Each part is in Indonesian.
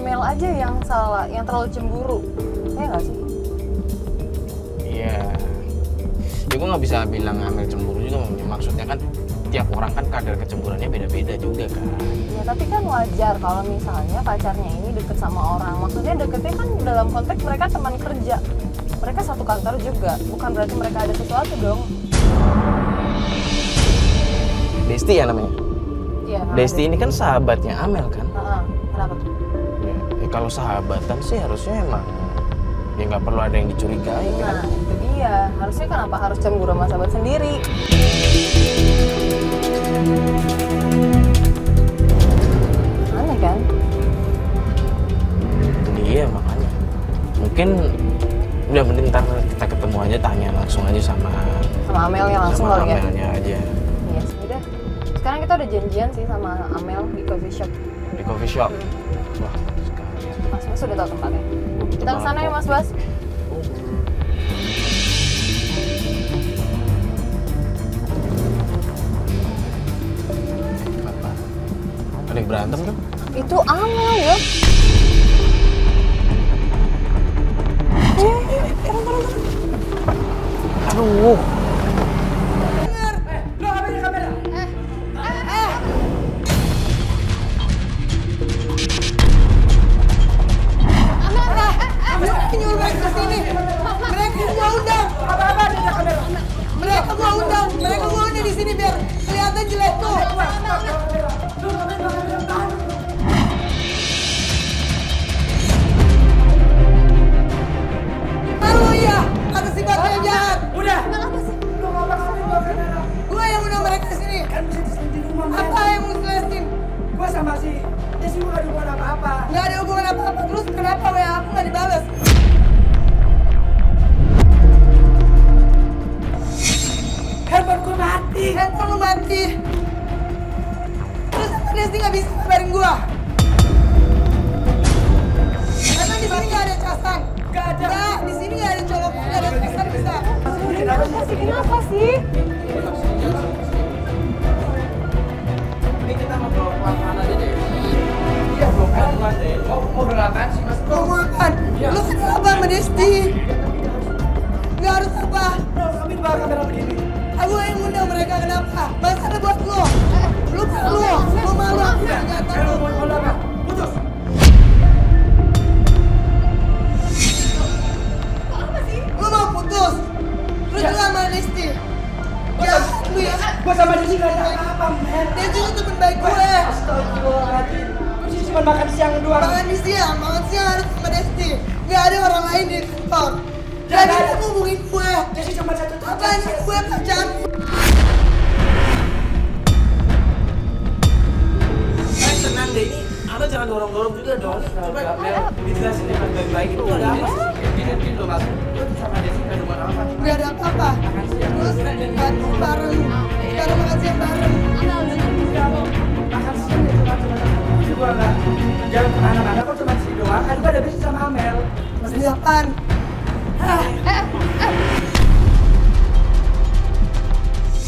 Amel aja yang salah, yang terlalu cemburu. Ya nggak sih? Iya. Ya gue nggak bisa bilang Amel cemburu juga. Maksudnya kan tiap orang kan kadar kecemburuannya beda-beda juga kan. Ya tapi kan wajar kalau misalnya pacarnya ini deket sama orang. Maksudnya deketnya kan dalam konteks mereka teman kerja. Mereka satu kantor juga. Bukan berarti mereka ada sesuatu dong. Desti ya namanya? Iya. Desti ini kan sahabatnya Amel kan? Kenapa tuh? Ya kalau sahabatan sih harusnya emang ya nggak perlu ada yang dicurigai kan? Nah itu dia. Harusnya kenapa harus cemburu sama sahabat sendiri? Aneh kan? Itu dia makanya. Mungkin udah mending ntar kita ketemu aja, tanya langsung aja sama Amelnya langsung kali ya? Amelnya aja. Iya sudah. Sekarang kita udah janjian sih sama Amel di coffee shop. Di coffee shop? Wah sekalian. Mas Bas udah tahu tempatnya. Kita kesana ya Mas Bas. Apa? Ada yang berantem tuh? Itu Amel ya. Aduh. Mereka gua undang di sini biar kelihatan jelek tuh. Malu ya, ada si batu yang jahat. Udah. Kenapa sih? Gua yang undang mereka ke sini. Kan bisa disini di rumah. Apa yang mau jelasin? Gua sama si Desi gua gak ada hubungan apa-apa. Gak ada hubungan apa-apa. Terus kenapa WA aku gak dibales? Handphone gua mati. Handphone lu mati. Terus apa Desi gak bisa kabarin gua? Karena di sini gak ada casan. Gak ada. Enggak, di sini gak ada colok, gak ada casan bisa. Kenapa sih? Ini kita mau bawa pelan-pelan aja deh. Iya, belum pelan deh. Mau berapaan sih mas? Mau makan. Lu kenapa sama Desti? Gak harus apa. Bro, kami bawa kamera begini. Aku yang undang mereka kenapa? Masalah buat lo. Lu malu. Lu malu. Aku Udah, gak sekarang tahu. mau apa? Putus. Lu mau putus? Lu juga sama Desti. Ya, lu ya. Gua sama Desi gak ada apa-apa, men. Desti itu temen baik gue. Astagfirullahaladzim. Gua sih cuma makan siang doang. Makan siang harus sama Desti. Gak ada orang lain di kantor. Jangan Jadi ada. lu ngomongin gue. Desi cuma satu Apaan sih gue pacar? Tenang deh, ini Abang jangan dorong-dorong juga dong. Coba dijelasin dengan baik-baik itu ada apa sih? Gini loh mas, lu sama Desi gak ada hubungan apa-apa. Gak ada apa-apa. Terus makan bareng. Sekarang makan siang bareng. Makan siang ya cuma juga nggak jalan kemana-mana kok cuma sih doang. Kan gua ada bisnis sama Amel. Mas Liapan.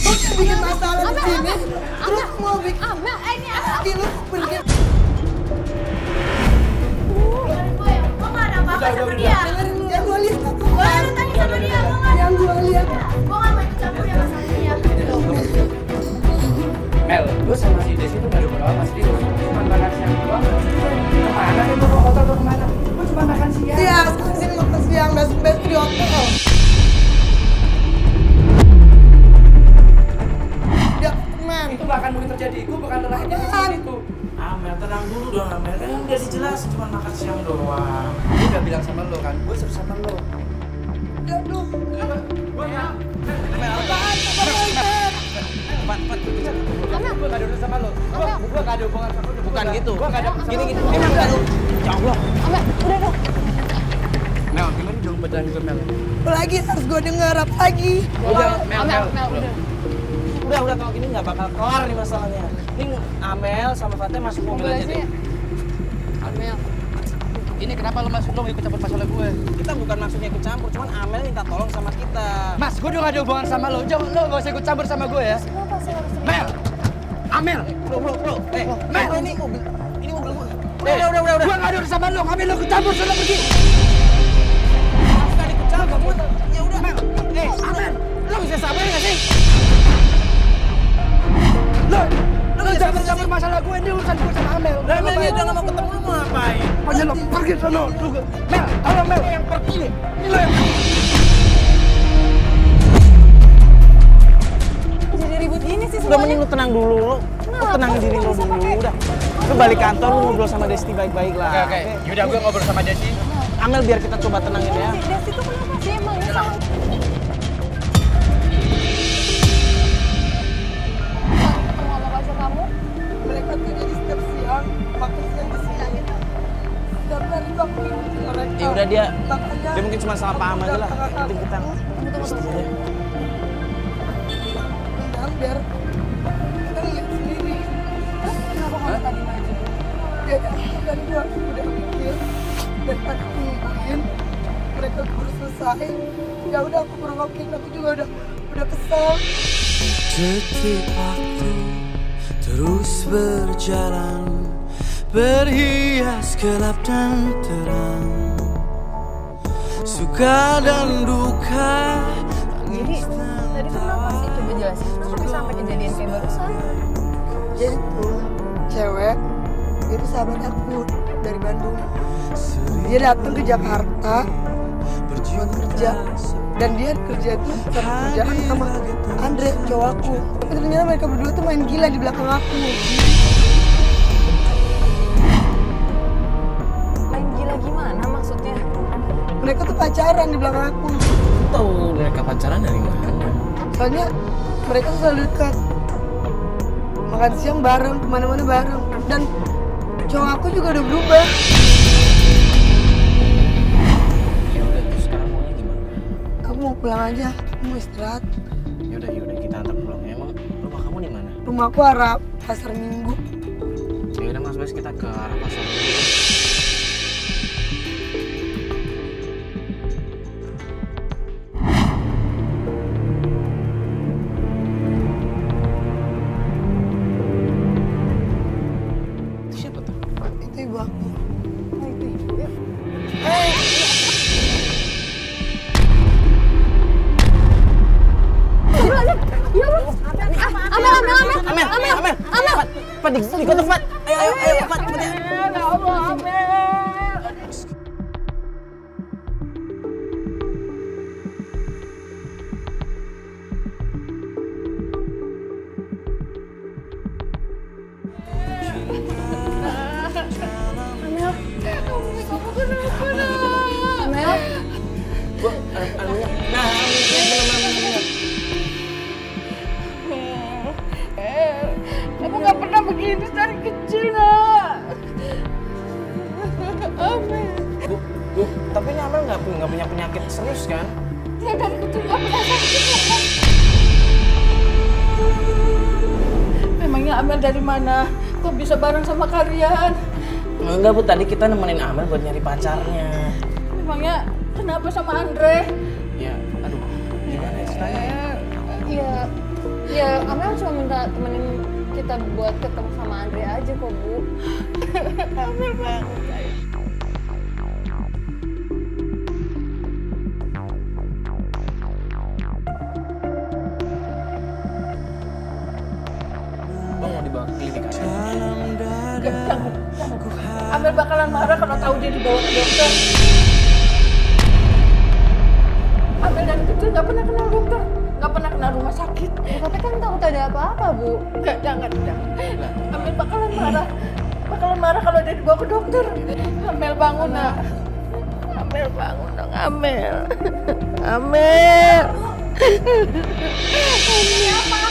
Lu kan bikin masalah di sini. Terus mau bikin Amel, ini apa? lu pergi. Gue gak ada apa-apa sama dia. Dengerin lu. Yang gue lihat aku. Gue ada tanya sama dia, gue gak ada. Yang gue lihat. Gue gak mau ikut campur ya masalah dia. Mel, lu sama si Desi tuh gak ada hubungan apa sih? Lu cuma makan siang doang. Kemana nih gua bawa hotel atau kemana? Gua cuma makan siang. Iya, sekarang sini makan siang. Besok di hotel. Ya, teman. Itu gak akan mungkin terjadi. Gua bukan lelaki di sini tuh. Amel, tenang dulu dong Amel. Kan udah dijelasin cuma makan siang doang. Gua udah bilang sama lo kan, gua suruh sama lo. Ya, lu. Gua nggak. Apaan? Gua gak ada urusan sama lo. Gua gak ada hubungan sama lo. Bukan gitu. Gua gak ada hubungan sama Gini. lo. Ini enggak lu. Ya Allah. Amel, udah dong. Mel, gimana dong beneran gue Mel? Apa lagi harus gue denger apa lagi? Udah, Amel, udah. Udah kalau gini nggak bakal kelar nih masalahnya. Ini Amel sama Fateh masuk mobil aja deh. Amel. Ini kenapa lo masuk lo ikut campur masalah gue? Kita bukan maksudnya ikut campur, cuman Amel minta tolong sama kita. Mas, gue udah gak ada hubungan sama lo. Jangan lo gak usah ikut campur sama gue ya. Kenapa sih harus Mel, Amel, Bro. Mel, Ini mobil gue. udah. Gue gak ada ada urusan sama lo, kami lo kecampur sana pergi. Tadi kecampur kamu. Ya udah. Amel, lo bisa sabar nggak sih? Lo jangan campur masalah gue, ini urusan gue sama Amel. Amel dia udah nggak mau ketemu, lo mau ngapain? Pokoknya lo pergi sana. Mel, halo Mel. Yang pergi nih. Ini lo yang Jadi ribut gini sih Udah semuanya. mending lu tenang dulu, lu tenangin diri lu dulu, udah. Lu balik kantor, lu ngobrol sama Desti baik-baik lah. Oke. Yaudah gue ngobrol sama Desi. Amel biar kita coba tenangin ya. Si Desti tuh kenapa sih emang ini salah? Ketemu sama pacar kamu? mereka tuh jadi setiap siang, makan siang di sini. Setiap hari tuh aku ngikutin mereka. Ya udah dia Makanya mungkin cuma salah paham aja lah. Nanti kita Tunggu. dan biar kita lihat sendiri. Kenapa kamu tadi maju? Ya dan gue udah mikir dan tadi aku nungguin mereka baru selesai. Ya udah aku berokin, aku juga udah kesel. Detik waktu terus berjalan, berhias gelap dan terang, suka dan duka. Jadi tadi tuh kenapa sih? Coba jelasin kenapa bisa sampai kejadian kayak barusan? Jadi tuh cewek itu sahabat aku dari Bandung. Dia datang ke Jakarta buat kerja dan dia kerja tuh kerjaan sama Andre cowok aku. Tapi ternyata mereka berdua tuh main gila di belakang aku. Main gila gimana maksudnya? Mereka tuh pacaran di belakang aku. tahu mereka pacaran dari mana. Soalnya mereka tuh selalu dekat. Makan siang bareng, kemana-mana bareng. Dan cowok aku juga udah berubah. Ya udah terus sekarang maunya gimana? Aku mau pulang aja, aku mau istirahat. Yaudah kita antar pulang. Emang rumah kamu di mana? Rumah aku arah pasar Minggu. Ya udah mas kita ke arah pasar dulu. Itu siapa tuh? Itu ibu aku. Oh itu ibu ya? Amel, Pat, ikut Pat. Ayo, Pat. Amel, Kamu gak pernah begini dari kecil, nak. Amel. Bu, tapi ini Amel nggak punya penyakit serius kan? Dia dari kecil gak pernah sakit, nak. Memangnya Amel dari mana? Kok bisa bareng sama kalian? Enggak Bu, tadi kita nemenin Amel buat nyari pacarnya. Memangnya kenapa sama Andre? Ya, aduh, gimana ya ceritanya? ya Amel cuma minta temenin kita buat ketemu sama Andre aja kok Bu. Amel banget saya. Bang mau dibawa ke klinik aja. Jangan. Amel bakalan marah kalau tahu dia dibawa ke dokter. Amel dari kecil nggak pernah kenal dokter, nggak pernah kenal rumah sakit. Ya, tapi kan takut ada apa-apa Bu. Jangan. Amel bakalan marah kalau dia dibawa ke dokter. Amel bangun, nak. Amel bangun dong, Amel. Amel. Ini apa?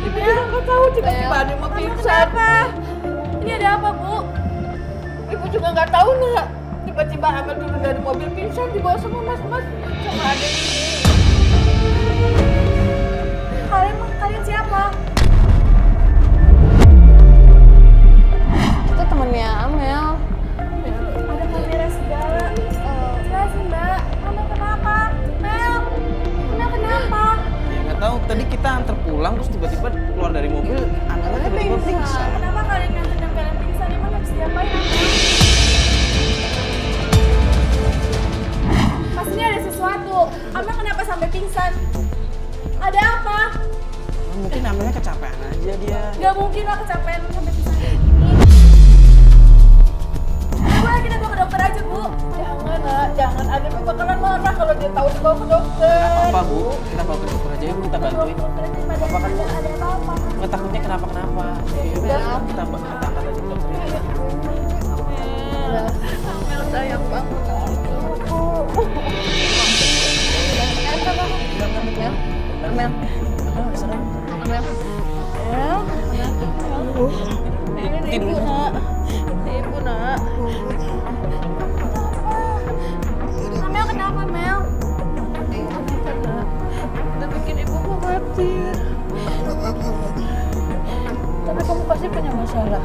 Ibu juga nggak tahu tiba-tiba ada mau pingsan. Ini ada apa, Bu? Ibu juga nggak tahu, nak. Tiba-tiba Amel turun dari mobil pingsan dibawa sama mas-mas sama ada ini. Kalian siapa? Kita temennya Amel. Ada kamera segala. Jelasin, Mbak. Amel kenapa? Mel, kenapa? Ya nggak tahu, tadi kita antar pulang terus tiba-tiba keluar dari mobil, Amelnya tiba-tiba pingsan. Kenapa kalian yang sedang kalian pingsan? Emang harus diapain, Amel? Gak mungkin lah kecapean sampai bisa kayak gini. Coba kita bawa ke dokter aja, Bu. Jangan, Nak. Jangan. Ada bakalan marah kalau dia tahu dibawa ke dokter. Apa, Bu? Kita bawa ke dokter aja yuk, kita bantuin. Apa kan ada apa-apa? Nggak takutnya kenapa-kenapa. Ya udah, kita angkat aja ke dokter. Amel sayang banget. Amel. Ini ibu, Nak. Ibu, Nak. Amel kenapa, Mel? Kenapa, Nak? Udah bikin ibu khawatir. Gak apa-apa, Bu. Tapi kamu pasti punya masalah.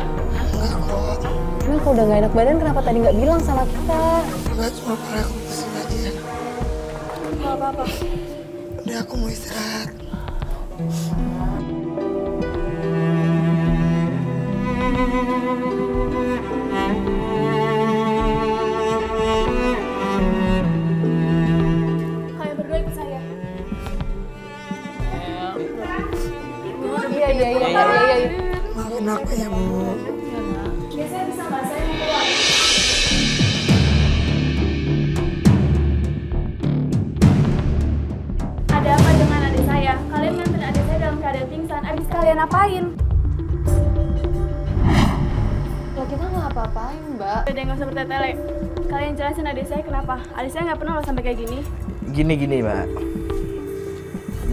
Enggak kok. Mel, kalau udah gak enak badan kenapa tadi nggak bilang sama kita? Enggak, cuma pernah aku pusing aja. Gak apa-apa. Udah, aku mau istirahat. Kalian berdua ikut saya. Iya. Maafin aku ya, Bu. Biasanya bisa nggak saya mau keluar? Ada apa dengan adik saya? Kalian nganterin adik saya dalam keadaan pingsan. Abis kalian apain? Ya kita nggak apa-apain, Mbak. Udah nggak usah bertele-tele. Kalian jelasin adik saya kenapa? Adik saya nggak pernah loh sampai kayak gini. Gini, Mbak.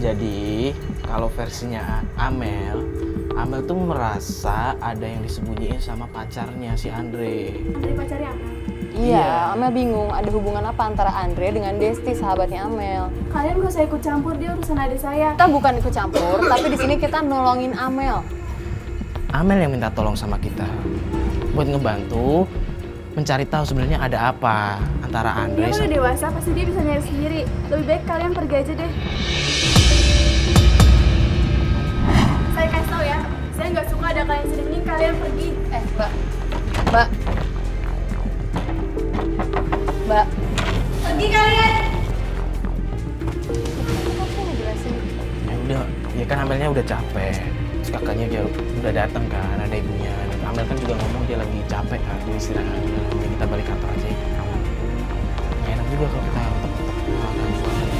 Jadi, kalau versinya Amel tuh merasa ada yang disembunyiin sama pacarnya si Andre. Dari pacarnya apa? Iya, Amel bingung ada hubungan apa antara Andre dengan Desti, sahabatnya Amel. Kalian gak usah ikut campur, dia urusan adik saya. Kita bukan ikut campur, tapi di sini kita nolongin Amel. Amel yang minta tolong sama kita buat ngebantu mencari tahu sebenarnya ada apa antara Andre Dia udah sama... dewasa, pasti dia bisa nyari sendiri. Lebih baik kalian pergi aja deh. Saya kasih tau ya, saya nggak suka ada kalian sini. Mending kalian pergi. Mbak. Pergi kalian. Ya udah, ya kan Amelnya udah capek. Terus kakaknya dia udah datang kan, ada ibunya. Dan Amel kan juga ngomong dia lagi capek kan, dia istirahat. Jadi kita balik kantor aja ya. Nggak enak juga kalau kita otak-otak makan suasana.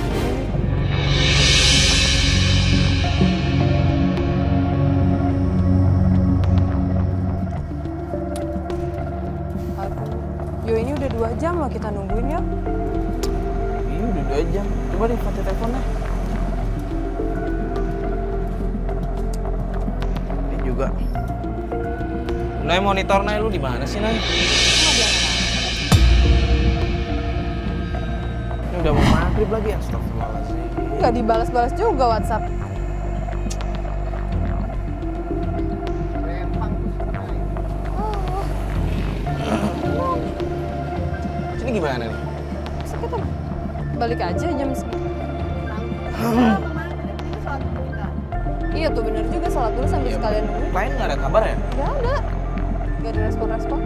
Yo, ini udah 2 jam loh kita nungguin ya. Iya udah 2 jam. Coba deh pakai teleponnya. Ini juga. Nay, monitor Nay, lu di mana sih Nay? Ini udah mau maghrib lagi, astagfirullahaladzim. Nggak dibalas-balas juga WhatsApp. Ini gimana nih? Masa kita balik aja jam segini. Iya tuh bener juga, salat dulu sambil sekalian nunggu. Lain nggak ada kabar ya? Nggak ada. Nggak ada respon-respon.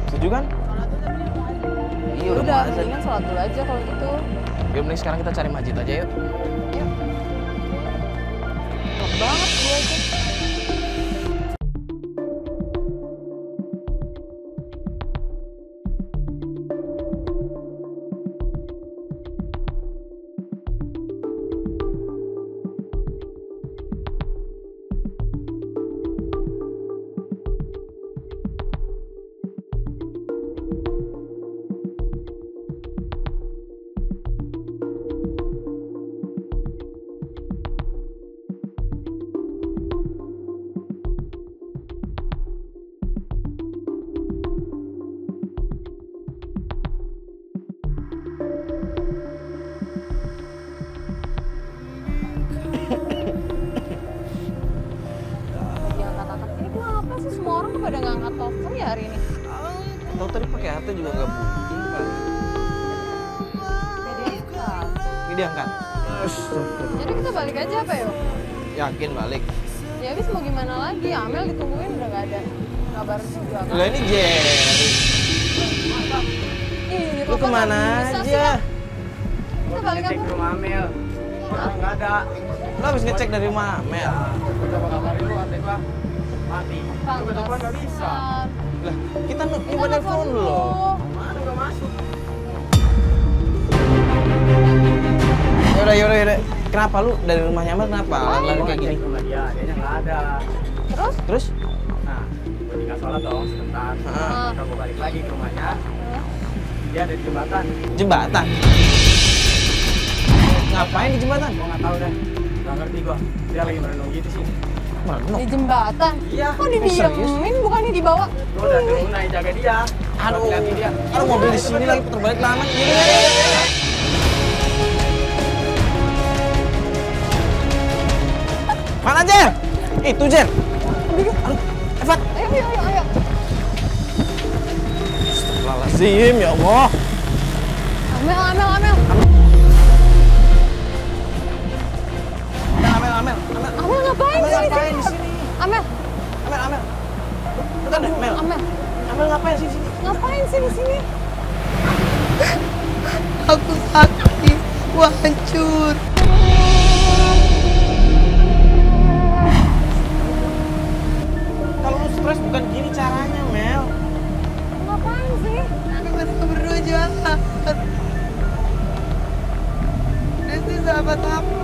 Setuju kan? Iya Udah, mau azan. mendingan salat dulu aja kalau gitu. Yuk mending sekarang kita cari masjid aja yuk. Yuk. Enak banget gue aja. Pada nggak angkat telepon ya hari ini? Tahu tadi pakai HT juga nggak bunyi kan? Ini diangkat. Jadi kita balik aja apa yuk? Yakin balik? Ya habis mau gimana lagi? Amel ditungguin udah nggak ada kabar juga kan? Lah ini Jerry. Ih, Lu kemana bisa aja? sih? Kita balik aja. Cek rumah Amel. Orang nggak ada. Lo habis ngecek dari rumah Amel. Coba kabarin lu, adek gua mati. Coba telepon nggak bisa. Lah, kita coba telepon lo. Mana nggak masuk? Yaudah. Kenapa lu dari rumahnya Amel kenapa? Lari kayak gini. Rumah dia nggak ada. Terus? Nah, gua tinggal sholat dong sebentar. Kita gua balik lagi ke rumahnya. Dia ada di jembatan. Jembatan? Ngapain di jembatan? Gua nggak tahu deh. Nggak ngerti gua. Dia lagi merenung gitu sih. Merenung? Di jembatan? Iya. Kok didiemin, bukannya dibawa? Gua udah turun naik jaga dia. Aduh, Hati-hati dia. aduh mobil di sini lagi putar balik lama. Mana Jer? Itu Jer. Aduh, Evat. Ayo. Astagfirullahaladzim, ya Allah. Amel. Amel. Amel ngapain sih di ngapain di sini? sini? Amel. Bentar deh, Mel. Amel ngapain sih di sini? Ngapain sih di sini? Aku sakit, gua hancur. Kalau lu stres bukan gini caranya, Mel. Ngapain sih? Mereka berdua jahat. Dia sih sahabat aku.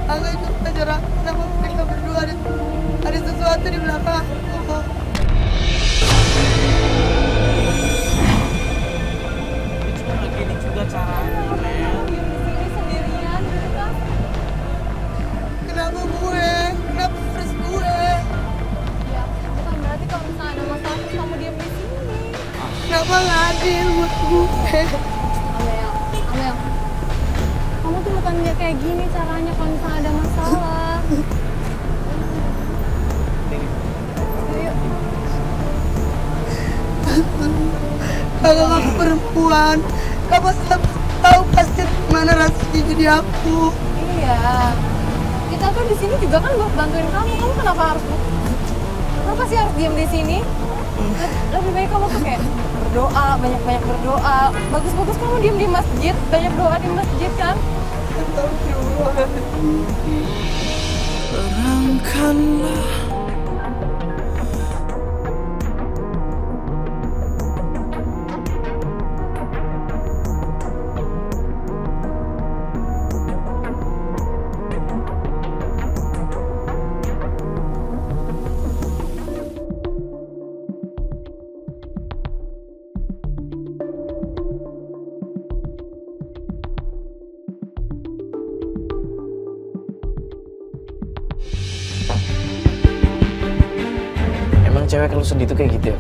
Aku ikut belajar aku sama mereka berdua. Ada sesuatu di belakang aku. Itu cuma gini juga caranya, Mel. Di sini sendirian gitu kan? Kenapa gue? Kenapa harus gue? Ya, bukan berarti kalau misalnya ada masalah terus kamu diam di sini. Kenapa nggak adil buat gue? Amel. Kamu tuh bukan kayak gini caranya kalau misalnya ada masalah. Yuk. Kalau aku perempuan, kamu tahu pasti mana rasanya jadi aku. Iya. Kita tuh di sini juga kan buat bantuin kamu. Kamu kenapa sih harus diam di sini? Lebih baik kamu tuh kayak berdoa, banyak berdoa. Bagus kamu diam di masjid, banyak doa di masjid kan? Terangkanlah Cewek kalau sedih tuh kayak gitu ya?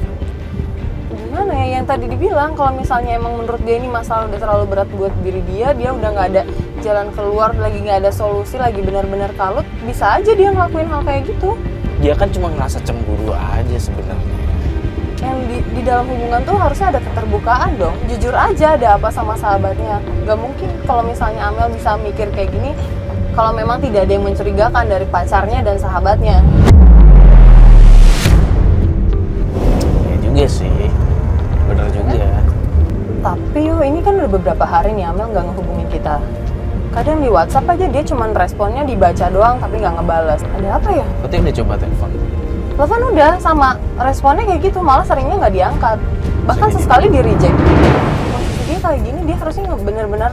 Gimana ya, yang tadi dibilang kalau misalnya emang menurut dia ini masalah udah terlalu berat buat diri dia udah nggak ada jalan keluar, lagi nggak ada solusi, lagi benar-benar kalut, bisa aja dia ngelakuin hal kayak gitu. Dia kan cuma ngerasa cemburu aja sebenarnya. Yang di dalam hubungan tuh harusnya ada keterbukaan dong, jujur aja ada apa sama sahabatnya. Gak mungkin kalau misalnya Amel bisa mikir kayak gini kalau memang tidak ada yang mencurigakan dari pacarnya dan sahabatnya. Iya sih, bener juga. Tapi ini kan udah beberapa hari nih Amel nggak ngehubungin kita. Kadang di WhatsApp aja dia cuman responnya dibaca doang tapi nggak ngebales. Ada apa ya? Berarti udah coba telepon? Telepon udah, sama responnya kayak gitu, malah seringnya nggak diangkat. Bahkan sesekali di reject. Posisi dia kayak gini, dia harusnya bener-bener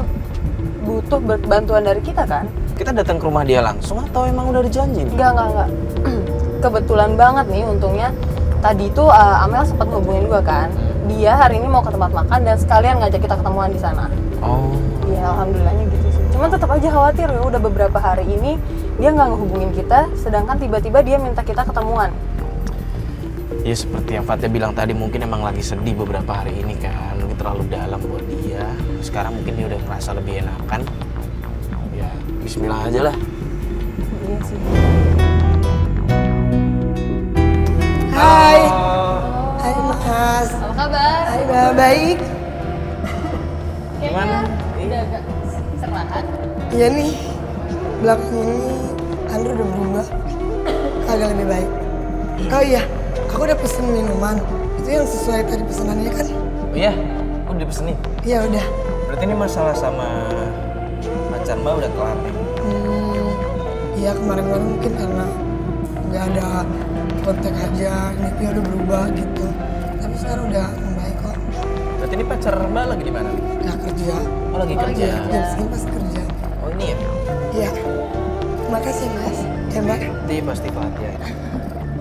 butuh bantuan dari kita kan? Kita datang ke rumah dia langsung atau emang udah dijanji nih? Enggak. Kebetulan banget nih untungnya. Tadi tuh Amel sempat ngubungin gue kan. Dia hari ini mau ke tempat makan dan sekalian ngajak kita ketemuan di sana. Oh. Ya alhamdulillahnya gitu sih. Cuman tetap aja khawatir ya, udah beberapa hari ini dia nggak ngehubungin kita, sedangkan tiba-tiba dia minta kita ketemuan. Ya seperti yang Fatya bilang tadi, mungkin emang lagi sedih beberapa hari ini kan, mungkin terlalu dalam buat dia. Sekarang mungkin dia udah ngerasa lebih enakan. Ya bismillah aja lah. Iya sih. Hai. Hai Mas. Apa kabar? Hai Mbak, baik. Gimana? Udah agak serahan. Iya nih, belakangan ini Andrew udah berubah. Agak lebih baik. Oh iya, aku udah pesen minuman. Itu yang sesuai tadi pesanannya kan? Oh iya, udah dipesenin. Iya udah. Berarti ini masalah sama pacar Mbak udah kelar nih? Iya kemarin-kemarin mungkin karena nggak ada kontak aja, niatnya udah berubah gitu. Tapi sekarang udah membaik kok. Berarti ini pacar Mbak lagi di mana? Nggak kerja. Oh lagi kerja. Jam segini pasti kerja. Oh ini ya? Iya. Makasih mas. Ya mbak. Di pasti Fatia.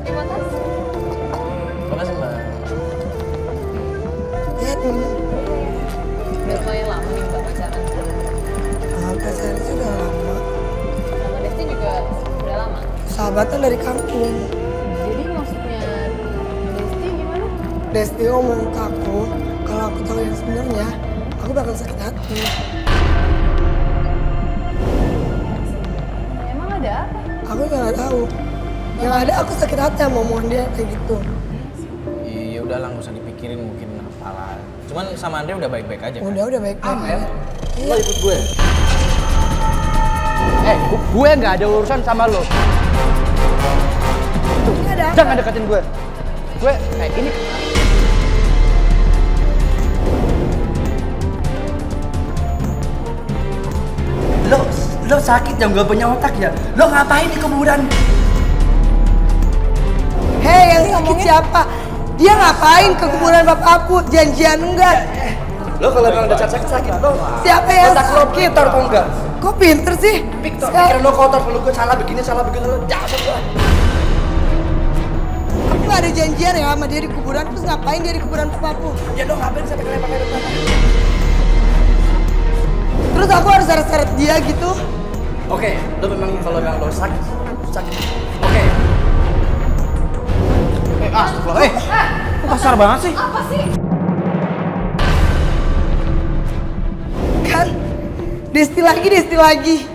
Terima kasih. Makasih Mbak. Lihat minum. Udah lumayan lama nih Mbak pacaran. Pacaran sudah lama. Sama Desti juga udah lama. Sahabatan dari kampung. Jadi maksudnya Desti gimana? Desti ngomong ke aku, kalau aku tahu yang sebenarnya, aku bakal sakit hati. Emang ada apa? Aku nggak tahu. Yang ada aku sakit hati sama omongan dia kayak gitu. Iya udahlah nggak usah dipikirin mungkin apalah. Cuman sama Andre udah baik-baik aja kan? Udah baik-baik. Lo ikut gue. Gue nggak ada urusan sama lo. Nggak ada. Jangan deketin gue. Gue, ini. Lo sakit yang gak punya otak ya? Lo ngapain di kuburan? Hei, yang sakit siapa? Dia ngapain ke kuburan bapakku? Janjian enggak? Lo kalau memang udah sakit lo. Siapa yang otak lo sakit? pintar kok enggak? Kok pinter sih? Pintar. Pikiran lo kotor kalau gue salah begini lo jahat lo. Aku gak ada janjian ya sama dia di kuburan. Terus ngapain dia di kuburan bapakku? Ya lo ngapain sampai kelempar-kelempar tanah? Terus aku harus seret-seret dia gitu? Oke, lo memang kalau memang lo sakit. Oke. Astagfirullah, kasar banget sih. Apa sih? Kan? Desti lagi.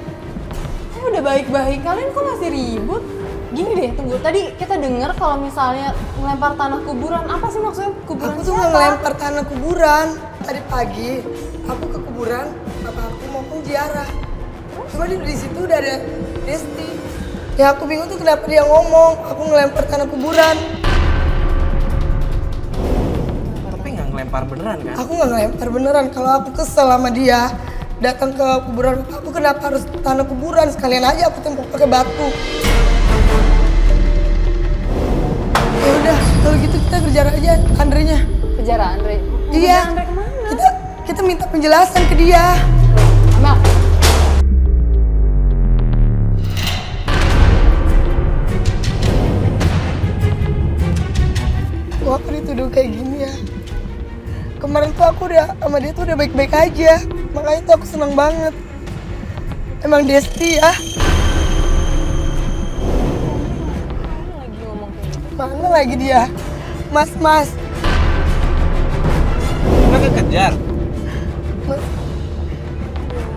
Udah baik-baik, kalian kok masih ribut? Gini deh, tunggu. Tadi kita dengar kalau misalnya melempar tanah kuburan. Apa sih maksudnya kuburan Aku tuh nggak ngelempar tanah kuburan. Tadi pagi aku ke kuburan, bapakku mau ziarah. Cuma di situ udah ada Desti. Ya aku bingung tuh kenapa dia ngomong aku ngelempar tanah kuburan. Tapi nggak ngelempar beneran kan? Aku nggak ngelempar beneran. Kalau aku kesel sama dia datang ke kuburan bapakku, kenapa harus tanah kuburan? Sekalian aja aku tembok pakai batu. Ya udah, kalau gitu kita kejar aja Andre-nya. Kejar Andre. Iya. Andre kemana? Kita minta penjelasan ke dia. Amel. Kok aku dituduh kayak gini ya? Kemarin tuh aku udah sama dia tuh udah baik-baik aja. Makanya tuh aku seneng banget. Emang Desti ya? Lagi ngomong kayak gitu. Mana lagi dia? Mas. Nggak kekejar. Mas.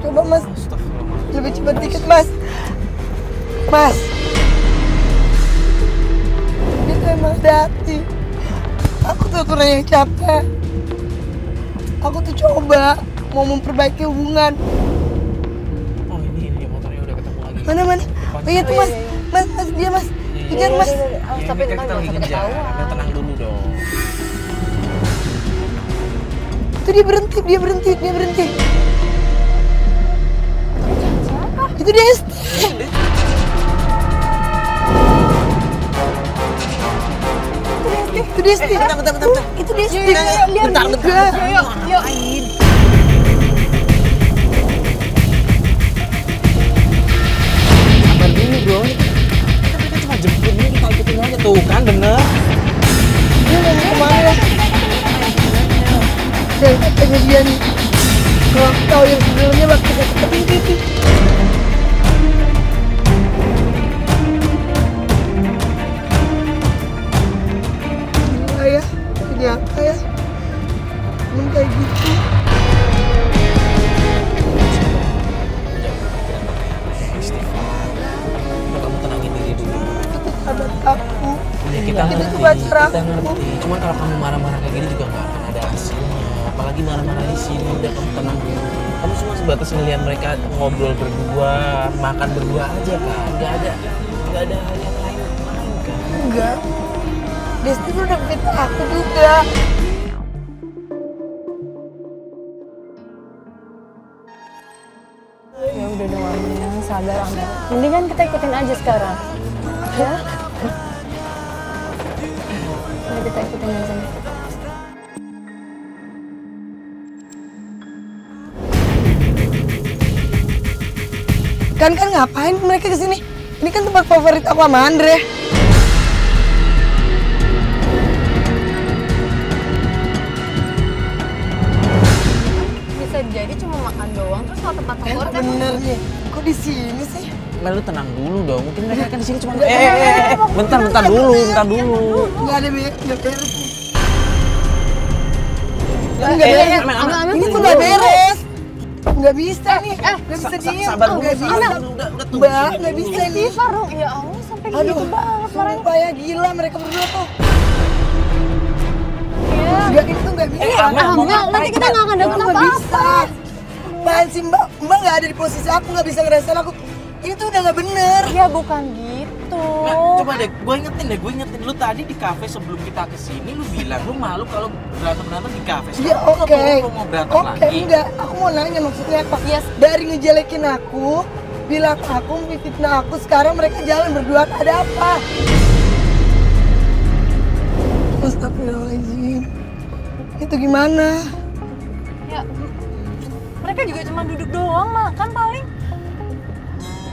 Coba mas, Astagfirullah. lebih cepat dikit mas. Mas. Dia tuh emang ada hati. Aku tuh kurang yang capek. Aku tuh coba mau memperbaiki hubungan. Oh ini motornya udah ketemu lagi. Mana? Oh iya tuh mas. Mas dia mas. Kejar mas. Awas, tapi Ini kan ntar kita nggak lagi usah ngejar. ketahuan. Udah tenang dulu dong. Itu dia berhenti. Siapa? Itu dia Desti. Itu Desti. Bentar. Itu Desti. Bentar. Yuk. Sabar dulu dong. Kita cuma jemput ini, kita ikutin aja tuh kan bener. Dia mau kemana ya? Saya katanya dia nih. Kalau aku tahu yang sebenarnya bakal ketemuin Titi. Ternyata ya. Emang kayak gitu. Kamu tenangin diri dulu. Itu sahabat aku. Ya, kita Itu ngerti, tuh pacar kita aku. ngerti. Cuman kalau kamu marah-marah kayak gini juga nggak akan ada hasilnya. Apalagi marah-marah di sini. Udah kamu tenang dulu. Kamu cuma sebatas ngeliat mereka ngobrol berdua, makan berdua aja kan. Nggak ada yang lain kan. Enggak. Desti tuh udah fitnah aku juga. Ya udah dong Amel, sadar Amel. Mendingan kita ikutin aja sekarang. Ya? Mari kita ikutin aja. Kan ngapain mereka kesini? Ini kan tempat favorit aku sama Andre. Bisa jadi cuma makan doang terus kalau tempat favorit kan. Bener nih. Kok di sini sih? Mel, lu tenang dulu dong. Mungkin mereka kan di sini cuma bentar dulu. Nggak ada beres nih. Ini tuh nggak beres. Nggak bisa nih. Nggak bisa diem. Sabar dulu. Nggak bisa. Udah tunggu Mbak, sini. nggak bisa nih. Farung, ya Allah sampai gitu banget marahnya. Sumpah ya gila mereka berdua tuh. Ya. Nggak, itu nggak bisa. Amel, nanti kita nggak akan dapat Nggak bisa. apa-apa. Apaan sih Mbak? Mbak nggak ada di posisi aku, nggak bisa ngerasain aku. Ini tuh udah nggak bener. Ya bukan gitu. Nah, coba deh, gue ingetin lu tadi di kafe sebelum kita kesini lu bilang lu malu kalau berantem di kafe. Iya Sekarang oke. lu mau berantem lagi. Enggak. Aku mau nanya maksudnya apa? Yes. Dari ngejelekin aku, bilang aku, fitnah aku, sekarang mereka jalan berdua. Ada apa? Astagfirullahaladzim. Itu gimana? Ya, mereka juga cuma duduk doang makan paling.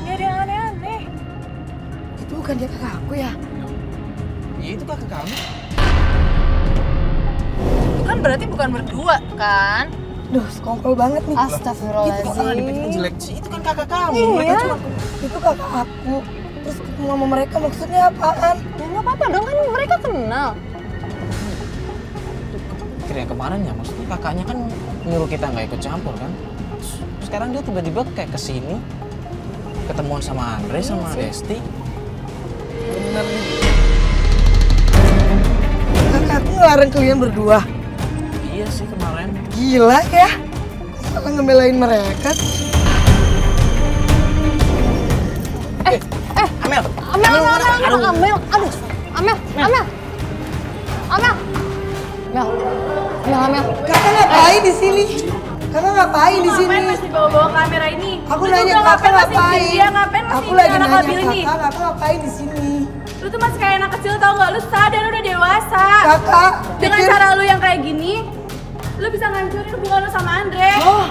Gak ada yang aneh-aneh. Itu bukan dia kakak aku ya? Iya itu kakak kamu. Itu kan berarti bukan berdua kan? Duh, sekongkol banget nih. Itu kakak Astagfirullahaladzim. jelek sih, itu kan kakak kamu. Iya. Mereka cuma Itu kakak aku. Terus ketemu sama mereka maksudnya apaan? Ya nggak apa-apa dong, kan mereka kenal. yang kemarin ya, maksudnya kakaknya kan nyuruh kita nggak ikut campur kan. Sekarang dia tiba-tiba kayak kesini ketemuan sama Andre sama Desti. Bener nih. Kakak aku ngelarang kalian berdua. Iya sih kemarin. Gila ya. Malah ngebelain mereka. Amel. Amel. Kakak ngapain di sini? Kakak ngapain di sini? Ngapain masih bawa kamera ini? Aku Lu nanya juga kakak masih ngapain? Dia ngapain masih Aku lagi anak nanya mobil ini? kakak ngapain di sini? Lu tuh masih kayak anak kecil tau gak? Lu sadar udah dewasa. Kakak, Dengan pikir- cara lu yang kayak gini, lu bisa ngancurin hubungan lu sama Andre. Oh.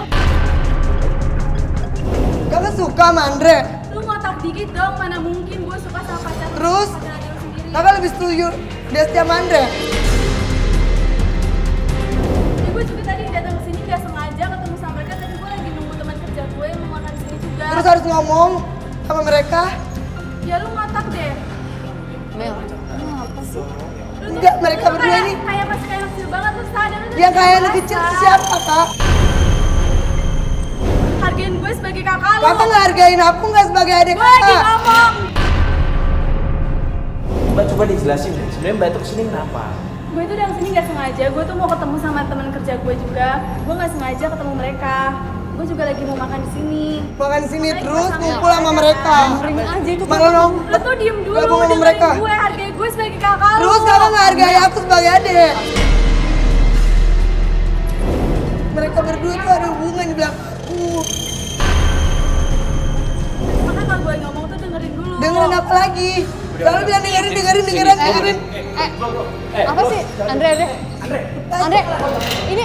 Kakak suka sama Andre? Lu ngotak dikit dong, mana mungkin gue suka sama pacar lu, Terus? pacar adik lu sendiri. Kakak lebih setuju Desti sama Andre? Ya, gue juga tadi datang ke sini gak sengaja ketemu sama mereka, tadi gue lagi nunggu teman kerja gue yang mau makan di sini juga. Terus harus ngomong sama mereka? Ya lu ngotak deh. Mel, kenapa sih? Lu tuh- Enggak, mereka lu tuh berdua ini. kayak masih kayak anak kecil banget, lu sadar lu tuh Yang kayak anak dewasa. kecil itu siapa, Kak? Hargain gue sebagai kakak lu. Kakak nggak hargain aku nggak sebagai adik Gue lagi kakak? ngomong. Mbak coba dijelasin deh, sebenarnya Mbak itu kesini kenapa? Gue tuh datang sini gak sengaja, gue tuh mau ketemu sama teman kerja gue juga. Gue gak sengaja ketemu mereka. Gue juga lagi mau makan di sini. Makan sini Mereka terus sama ngumpul sama mereka. Ring aja itu Malah dong. Lu tuh diem dulu, Gabung sama dengerin mereka. gue, hargai gue sebagai kakak lu. Terus kakak nggak hargai aku sebagai adik. Mereka berdua tuh ada hubungan di belakang aku. Makanya kalau gue ngomong tuh dengerin dulu. Dengerin apa lagi? Kalau bilang dengerin. apa sih? Andre. Ini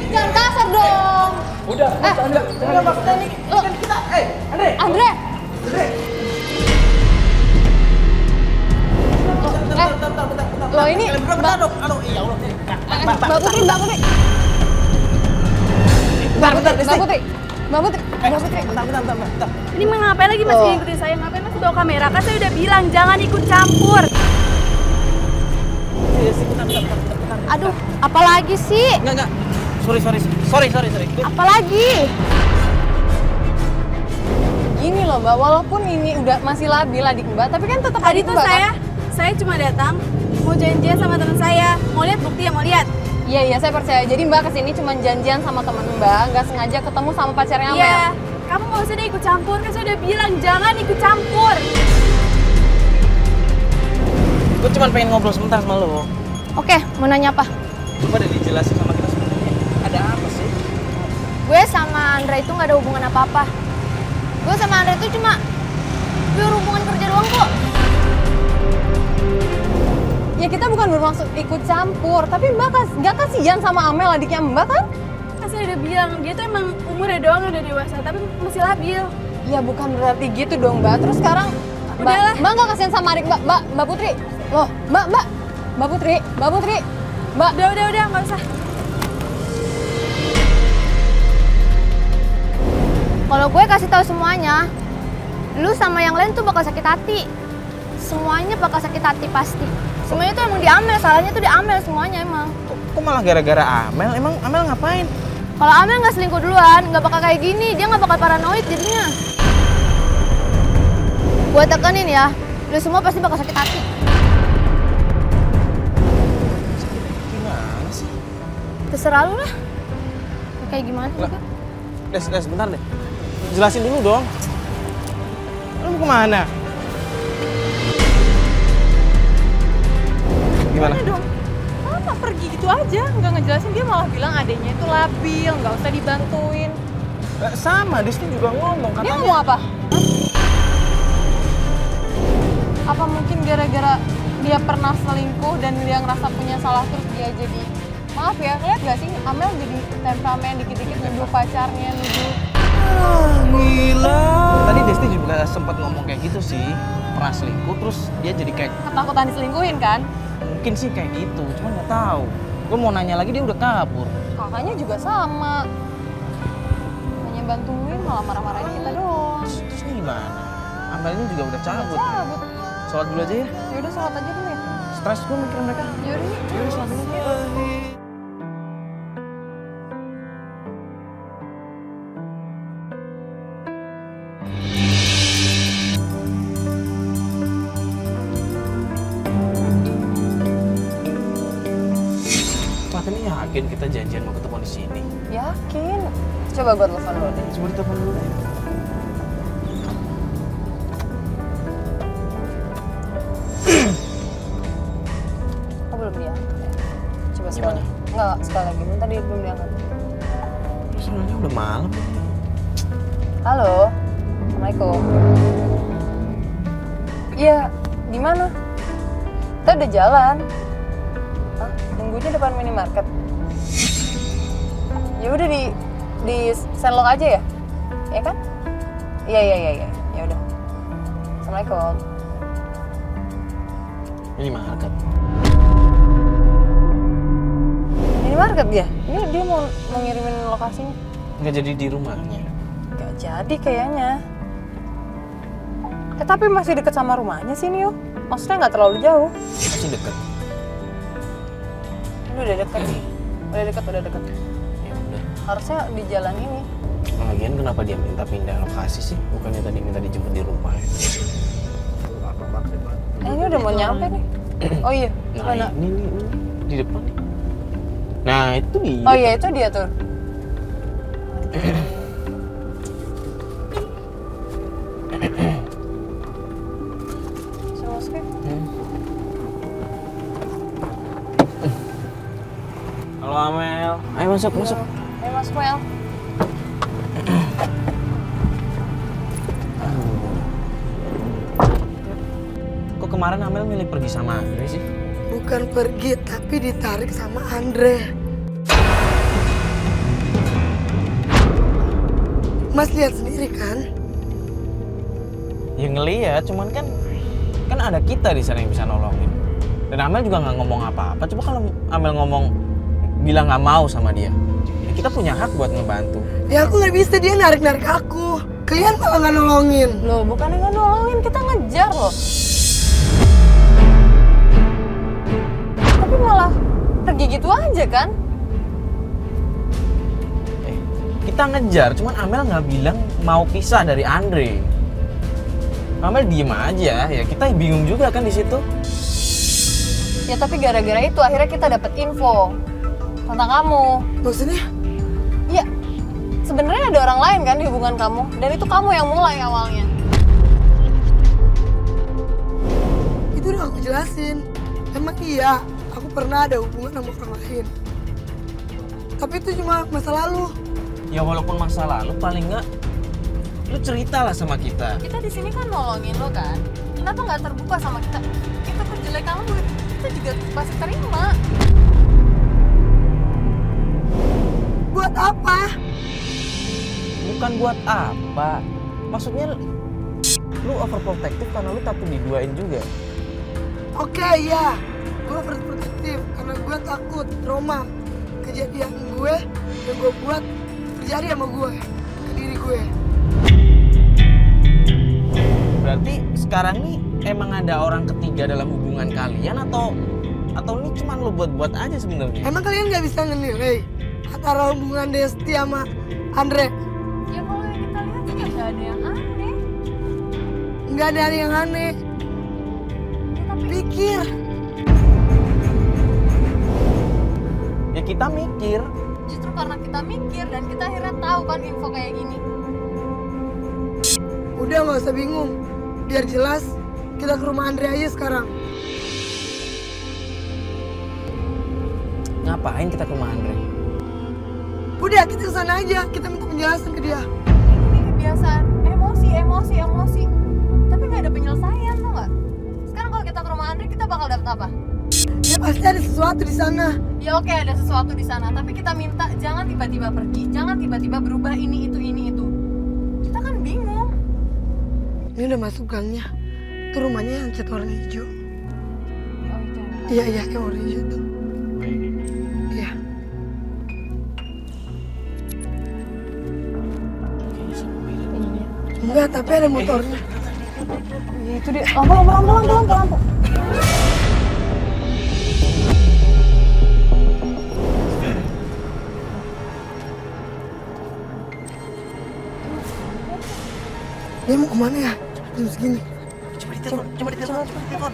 jangan kasar dong. Udah maksudnya nih, kan kita, Andre. Lo ini bentar dong, aduh iya Allah. Mbak Putri. Bentar. Ini mau ngapain lagi masih ngikutin saya? Ngapain masih bawa kamera? Kan saya udah bilang jangan ikut campur. Aduh, apalagi sih? Enggak. Sorry. Apalagi? Gini loh Mbak, walaupun ini udah masih labil adik Mbak, tapi kan tetap Tadi adik tuh Mbak kan? saya cuma datang mau janjian sama teman saya. Mau lihat bukti ya, mau lihat. Iya, saya percaya. Jadi Mbak kesini cuma janjian sama temen Mbak, nggak sengaja ketemu sama pacarnya Amel. Iya. Kamu nggak usah deh ikut campur. Kan saya udah bilang jangan ikut campur. Gue cuma pengen ngobrol sebentar sama lo. Oke, mau nanya apa? Coba deh dijelasin sama kita sebenarnya ada apa sih? Gue sama sama Andra itu nggak ada hubungan apa-apa. Gue sama Andra itu cuma pure hubungan kerja doang kok. Ya kita bukan bermaksud ikut campur, tapi Mbak nggak kasihan sama Amel adiknya Mbak kan? Kan saya udah bilang, dia tuh emang umurnya doang udah dewasa, tapi masih labil. Ya bukan berarti gitu dong Mbak. Terus sekarang Udahlah. Mbak nggak kasihan sama adik Mbak Putri. Loh Mbak Putri. Mbak. Udah, nggak usah. Kalau gue kasih tahu semuanya, lu sama yang lain tuh bakal sakit hati. Semuanya bakal sakit hati pasti. Semuanya tuh emang di Amel, salahnya tuh di Amel semuanya emang. Kok malah gara-gara Amel? Emang Amel ngapain? Kalau Amel nggak selingkuh duluan, nggak bakal kayak gini. Dia nggak bakal paranoid jadinya. Gue tekenin ya, lu semua pasti bakal sakit hati. Gimana sih? Terserah lu lah. Kayak gimana juga. Des, bentar deh. Jelasin dulu dong. Lu mau kemana? Gimana? Dong. Mama pergi gitu aja, nggak ngejelasin. Dia malah bilang adiknya itu labil, nggak usah dibantuin. Sama, Disney juga ngomong Dia katanya. ngomong apa? Apa mungkin gara-gara dia pernah selingkuh dan dia ngerasa punya salah terus dia jadi... Maaf ya, lihat gak sih Amel jadi temperamen dikit-dikit nuduh pacarnya, nuduh... Tadi Desti juga sempat ngomong kayak gitu sih. Pernah selingkuh terus dia jadi kayak... Ketakutan diselingkuhin kan? Mungkin sih kayak gitu, cuma nggak tahu. Gue mau nanya lagi dia udah kabur. Kakaknya juga sama. Hanya bantuin malah marah-marahin kita doang. Terus ini gimana? Amelnya juga udah cabut. Cabut. Sholat dulu aja ya. Yaudah sholat aja dulu ya. Stres gue mikirin mereka. Yaudah nih. Yaudah sholat dulu ya. Ini yakin kita janjian mau ketemu di sini? Yakin. Coba gue telepon dulu deh. Coba ditelepon dulu deh. Oh belum diangkat ya? Coba sekali. Gimana? Enggak, sekali lagi. Tadi belum diangkat. Soalnya udah malam. Halo. Assalamualaikum. Iya, di mana? Kita udah jalan. Hah? Nunggunya depan minimarket. Ya udah di Senlok aja ya? Ya kan? Iya. Ya udah. Assalamualaikum. Minimarket. Minimarket dia? Ini dia mau ngirimin lokasinya. Nggak jadi di rumahnya. Gak jadi kayaknya. Tapi masih deket sama rumahnya sih Nio. Maksudnya nggak terlalu jauh. Masih deket. Ini udah deket nih. Udah deket. Ya udah. Harusnya di jalan ini. Lagian kenapa dia minta pindah lokasi sih? Bukannya tadi minta dijemput di rumah ya? Ini udah mau nyampe nih. Oh iya, Nah mana? ini di depan nih. Nah itu dia. Oh iya, itu dia tuh. Suruh masuk ya? Halo Amel. Ayo masuk. Ayo masuk, Mel. Kok kemarin Amel milih pergi sama Andre sih? Bukan pergi, tapi ditarik sama Andre. Mas lihat sendiri kan? Ya ngeliat, cuman kan ada kita di sana yang bisa nolongin. Dan Amel juga nggak ngomong apa-apa. Coba kalau Amel ngomong bilang nggak mau sama dia, ya kita punya hak buat ngebantu. Ya aku nggak bisa, dia narik-narik aku. Kalian malah nggak nolongin. Loh, bukannya nggak nolongin, kita ngejar loh. Tapi malah pergi gitu aja kan? Kita ngejar, cuman Amel nggak bilang mau pisah dari Andre. Amel diem aja, ya kita bingung juga kan di situ. Ya tapi gara-gara itu akhirnya kita dapet info tentang kamu. Maksudnya? Ya, sebenarnya ada orang lain kan di hubungan kamu, dan itu kamu yang mulai awalnya. Itu udah aku jelasin. Emang iya, aku pernah ada hubungan sama orang lain. Tapi itu cuma masa lalu. Ya walaupun masa lalu, paling nggak lu cerita lah sama kita. Kita di sini kan nolongin lo kan. Kenapa nggak terbuka sama kita? Kita kejelekan lo, kita juga pasti terima. Buat apa? Bukan buat apa. Maksudnya lu overprotective karena lu takut diduain juga. Oke, ya. Gue overprotective karena gue takut trauma kejadian gue yang gue buat terjadi sama gue, ke diri gue. Berarti sekarang nih emang ada orang ketiga dalam hubungan kalian atau ini cuma lu buat-buat aja sebenarnya? Emang kalian nggak bisa menilai antara hubungan Desti sama Andre? Ya kalau yang kita lihat sih nggak ada yang aneh. Nggak ada yang aneh. Pikir. Ya kita mikir. Justru karena kita mikir dan kita akhirnya tahu kan info kayak gini. Udah nggak usah bingung. Biar jelas, kita ke rumah Andre aja sekarang. Ngapain kita ke rumah Andre? Udah, kita kesana aja. Kita minta penjelasan ke dia. Ini kebiasaan emosi. Tapi nggak ada penyelesaian, tau nggak? Sekarang kalau kita ke rumah Andre, kita bakal dapet apa? Ya pasti ada sesuatu di sana. Ya oke, ada sesuatu di sana. Tapi kita minta jangan tiba-tiba pergi, jangan tiba-tiba berubah ini itu. Kita kan bingung. Ini udah masuk gangnya. Itu rumahnya yang cat warna hijau. Oh itu. Iya, yang warna hijau tuh. Iya. Enggak, tapi ada motornya. Ya itu dia. Lampu. Dia mau kemana ya? Jam segini. Coba ditelepon.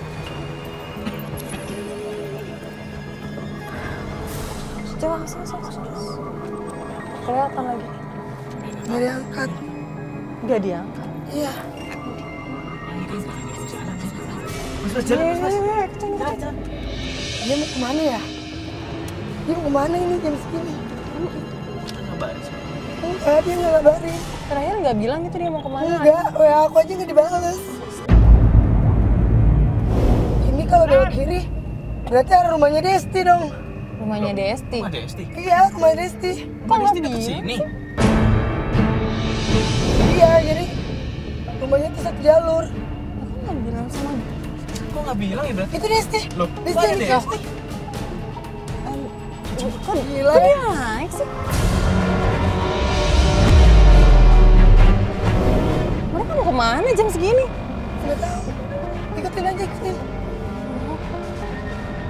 Coba, kelihatan lagi. Nggak diangkat. Nggak diangkat. Iya. Mas, jalan. Dia mau kemana ya? Dia mau kemana ini jam segini? Enggak, dia nggak ngabarin. Terakhir nggak bilang gitu dia mau kemana. Enggak, WA aku aja nggak dibales. Ini kalau belok kiri, berarti ada rumahnya Desti dong. Rumahnya Desti. Rumah Desti? Iya, rumahnya Desti. Kok nggak Desti dekat bilang? sini? Iya, jadi rumahnya tuh satu jalur. Kok nggak bilang sama dia? Kok nggak bilang ya berarti? Itu Desti. Loh, Desti. kok ada Desti? Kok Gila dia ya? naik sih? Mereka mau kemana jam segini? Nggak tahu. Ikutin aja.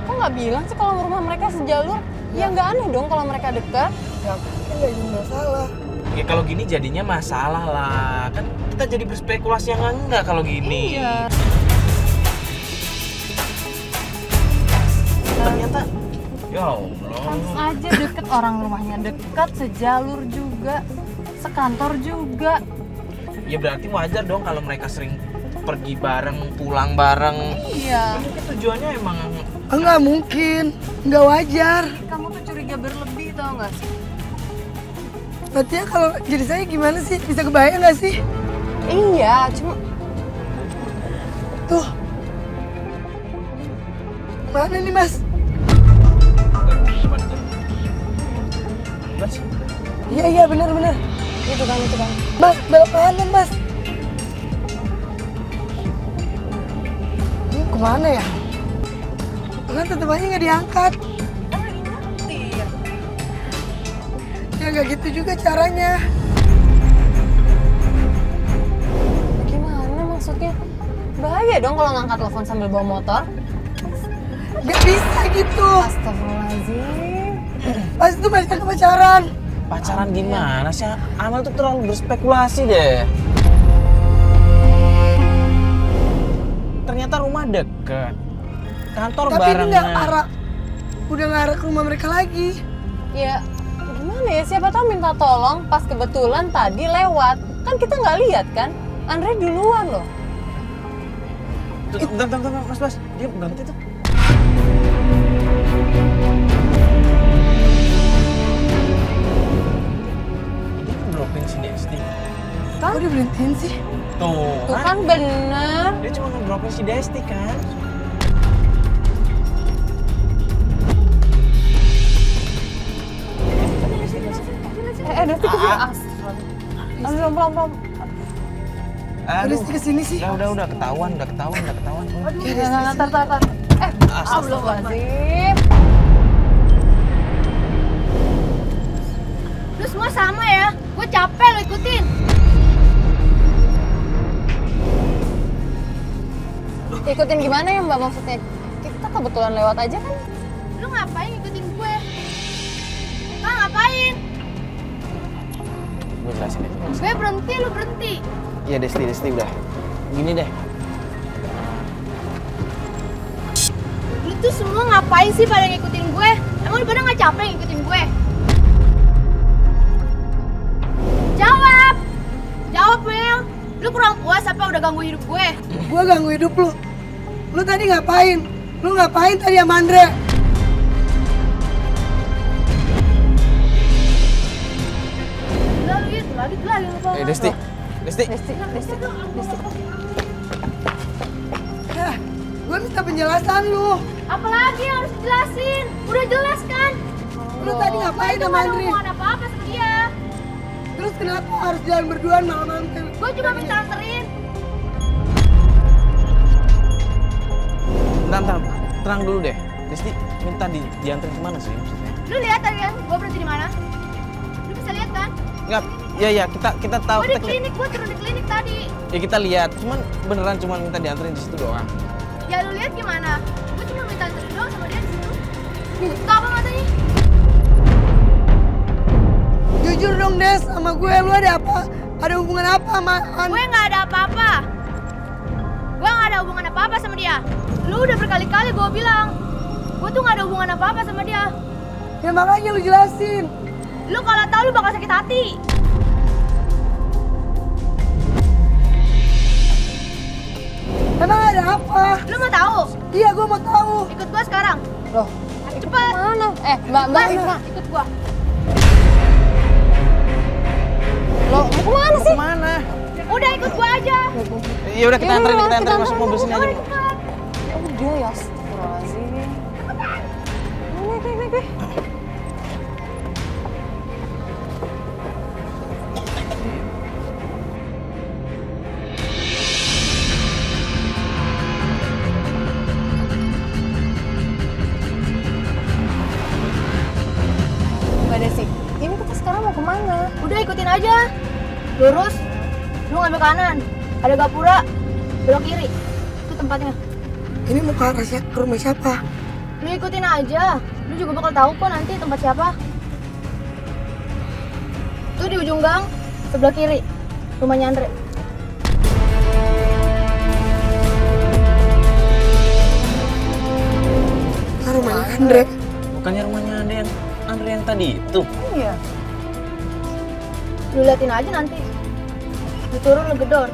Kok nggak bilang sih kalau rumah mereka sejalur? Ya nggak aneh dong kalau mereka dekat. Ya, kan nggak jadi masalah. Ya kalau gini jadinya masalah lah. Kan kita jadi berspekulasi yang enggak kalau gini. Iya. Ternyata ya Allah. Pantes aja deket, orang rumahnya dekat, sejalur juga, sekantor juga. Ya berarti wajar dong kalau mereka sering pergi bareng, pulang bareng. Iya. Mungkin tujuannya emang Enggak mungkin. Nggak wajar. Kamu tuh curiga berlebih tau nggak sih? Berarti ya kalau jadi saya gimana sih? Bisa kebayang nggak sih? Iya, cuma Tuh. Mana nih, Mas? Mas, Iya, benar. itu kan. Mas, belok kanan, Mas. Ini kemana ya? Kan tetep aja nggak diangkat. Kan lagi nyetir. Ya nggak gitu juga caranya. Gimana maksudnya? Bahaya dong kalau ngangkat telepon sambil bawa motor. Nggak bisa gitu. Astagfirullahaladzim. Pas itu mereka pacaran. pacaran gimana sih? Amal tuh terlalu berspekulasi deh. Ternyata rumah deket, kantor Tapi barengnya. ini udah nggak arah ke rumah mereka lagi. Ya gimana ya, siapa tahu minta tolong pas kebetulan tadi lewat. Kan kita nggak lihat kan, Andre duluan loh. Bentar, mas, dia berhenti tuh. berhentiin sih? Tuh Tuh kan bener. Dia cuma ngedropin si Desti kan. Desti kesini. Aduh, pelan-pelan. Desti kesini sih. Udah ketahuan. Tar. Astagfirullahaladzim. Lu semua sama ya? Gue capek lo ikutin. Ikutin gimana ya Mbak maksudnya? Kita kebetulan lewat aja kan? Lu ngapain ikutin gue? Ngapain? Gue jelasin aja. Gue berhenti, lu berhenti. Iya Desti udah. Gini deh. Lu tuh semua ngapain sih pada ngikutin gue? Emang lu pada nggak capek ngikutin gue? Jawab Mel. Lu kurang puas apa udah ganggu hidup gue? Gua ganggu hidup lu. Lu tadi ngapain? Lu ngapain tadi sama Andre? Lagi lu. Desti. Gua minta penjelasan lu. Apalagi yang harus dijelasin? Udah jelas kan? Lu tadi ngapain sama Gue Andre? nggak ada apa-apa sama dia. Terus kenapa harus jalan berduaan malam-malam? Gue cuma minta anterin. Bentar, terang dulu deh. Desti minta diantar kemana sih maksudnya? Lu lihat tadi kan? Gue berhenti di mana? Lu bisa lihat kan? Enggak, ya kita tahu. Gue di klinik, gue turun di klinik tadi. Ya kita lihat, beneran minta dianterin di situ doang. Ya lu lihat gimana? Gue cuma minta anterin doang sama dia di situ. Buka apa matanya? Jujur dong Des, sama gue lu ada apa? Ada hubungan apa sama Gue nggak ada apa-apa. Gue nggak ada hubungan apa-apa sama dia. Lu udah berkali-kali gue bilang, gue tuh nggak ada hubungan apa-apa sama dia. Ya makanya lu jelasin. Lu kalau tahu lu bakal sakit hati. Emang ada apa? Lu mau tahu? Iya, gue mau tahu. Ikut gue sekarang. Loh, Cepet. mana? Mbak. Ikut gue. Lo mau kemana sih? Kemana? Udah ikut gue aja. Ya udah kita anterin masuk mobil sini aja. Udah ya, astagfirullahaladzim. Nih. Mbak Desi, ini kita sekarang mau kemana? Udah ikutin aja. Lurus. Lu ngambil kanan. Ada gapura. Belok kiri. Itu tempatnya. Ini mau ke rumah siapa? Lu ikutin aja. Lu juga bakal tahu kok nanti tempat siapa. Tuh di ujung gang, sebelah kiri. Rumahnya Andre. Rumahnya Andre. Bukannya rumahnya Andre yang tadi itu. Iya. Lu liatin aja nanti. Lu turun, lu gedor.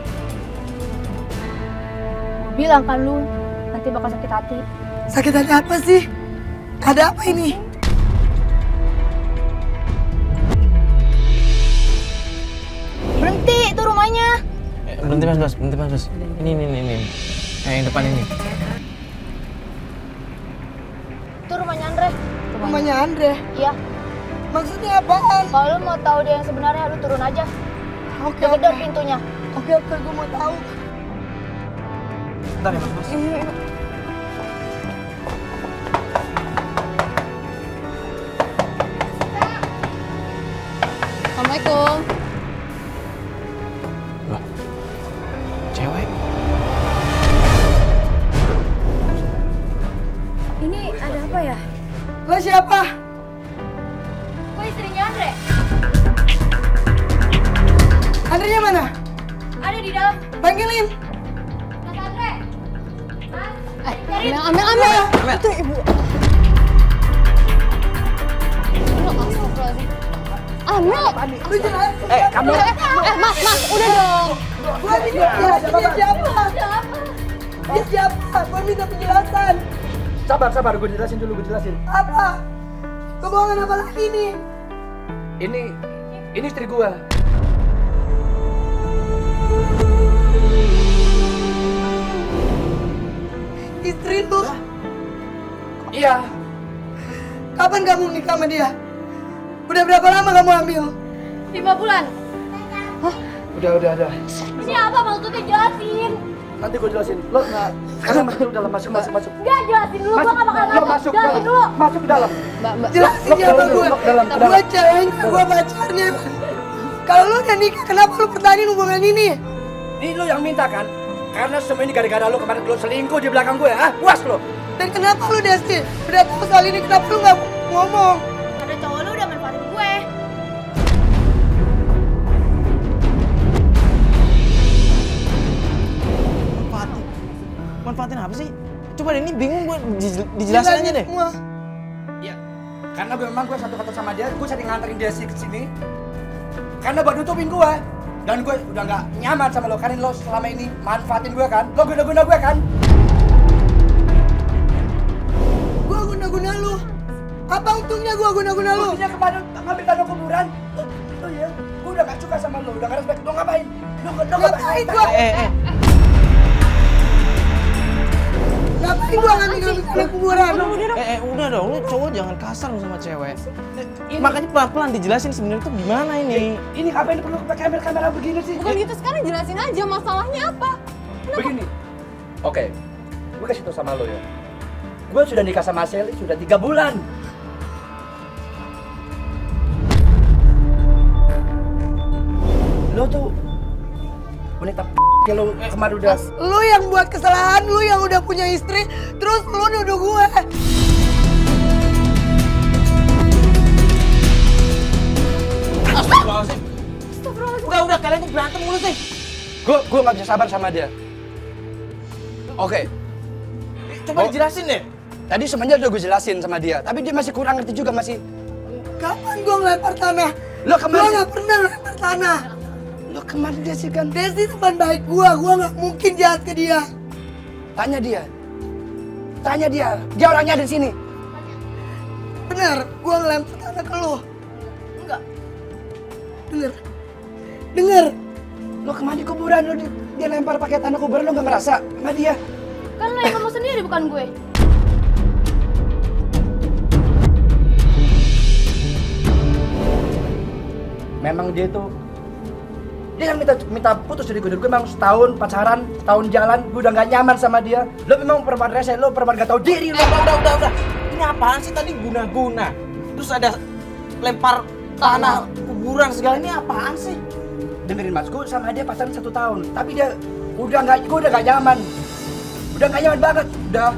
Bilang kan lu, nanti bakal sakit hati. Sakit hati apa sih? Ada apa ini? Berhenti, itu rumahnya. Berhenti mas. Ini. Yang depan ini. Itu rumahnya Andre. Rumahnya Andre. Iya. Maksudnya apaan? Kalau lu mau tahu dia yang sebenarnya, lu turun aja. Oke, Lu gedor pintunya. Oke, gue mau tahu. Bentar ya mas. Assalamualaikum. Loh, cewek. Ini ada apa ya? Lo siapa? Gue istrinya Andre. Andre-nya mana? Ada di dalam. Panggilin. Mas Andre. Mas. Amel. Itu ibu. Amel. Lu jelas. Kamu. Mas, udah dong. Gua minta penjelasan. Dia siapa? Gua minta penjelasan. Sabar, gue jelasin. Apa? Kebohongan apa lagi nih? Ini istri gue. istri lu. Iya. Kapan kamu nikah sama dia? Udah berapa lama kamu hamil? 5 bulan. Udah. Ini apa maksudnya, jelasin. Nanti gue jelasin. Lo nggak? Sekarang masuk dalam, masuk. Enggak, jelasin dulu, gua nggak bakal Lo masuk jelasin dalam. dulu. Masuk ke dalam. Jelasin Lo siapa gue? dalam. Gue ceweknya, gue pacarnya. Kalau lu udah nikah, kenapa lu pertahanin hubungan ini? Ini lo yang minta kan? Karena semua ini gara-gara lo kemarin lo selingkuh di belakang gue, ah? Puas lo? Dan kenapa lu Desti? Udah tahu soal ini, kenapa lu nggak ngomong? Ada cowok lu udah manfaatin gue. Manfaatin apa sih? Coba deh, ini bingung gue, dijelasin aja deh. Semua. Iya. Karena memang gue satu kata sama dia, gue sering nganterin dia ke sini. Karena buat nutupin gue. Dan gue udah nggak nyaman sama lo, karena lo selama ini manfaatin gue kan. Lo guna-guna gue kan. Gue guna-guna lu. Apa untungnya gue guna-guna lu? Untungnya kemarin ngambil tanah kuburan. Oh iya, gue udah gak suka sama lo, udah gak respect. Lo ngapain? Lo Ngapain gua? Ngapain gua ngambil tanah kuburan? Udah dong, lu cowok jangan kasar lu sama cewek. Makanya pelan-pelan dijelasin sebenarnya tuh gimana ini. Ini ngapain perlu pakai kamera begini sih? Bukan gitu, sekarang jelasin aja masalahnya apa. Begini. Oke, gue kasih tau sama lo ya. Gue sudah nikah sama Sally sudah 3 bulan. Lo tuh wanita kalau kemarin udah Lu yang buat kesalahan, lu yang udah punya istri, terus lu nuduh gue. Astagfirullahaladzim. Udah kalian tuh berantem mulu sih. gue nggak bisa sabar sama dia. Oke, Coba dijelasin deh. tadi sebenarnya udah gue jelasin sama dia, tapi dia masih kurang ngerti juga masih. Kapan gua ngelempar tanah? Lo Gua kemarin, nggak pernah ngelempar tanah. lo kemarin dia sih kan. Desti teman baik gua nggak mungkin jahat ke dia. Tanya dia, dia orangnya ada di sini. Bener, gua ngelempar tanah ke lu. Enggak. Dengar. Lo kemarin di kuburan lo dia lempar pakai tanah kuburan, lo nggak ngerasa sama dia? Kan lo yang ngomong sendiri, bukan gue. Memang dia yang minta putus dari gue memang setahun pacaran, setahun jalan, gue udah gak nyaman sama dia. Lo memang perempuan rese, lo perempuan gak tau diri lo. Udah. Ini apaan sih tadi guna-guna? Terus ada lempar tanah kuburan segala, ini apaan sih? Dengerin mas, gue sama dia pacaran 1 tahun, tapi dia gue udah gak nyaman. Udah gak nyaman banget, udah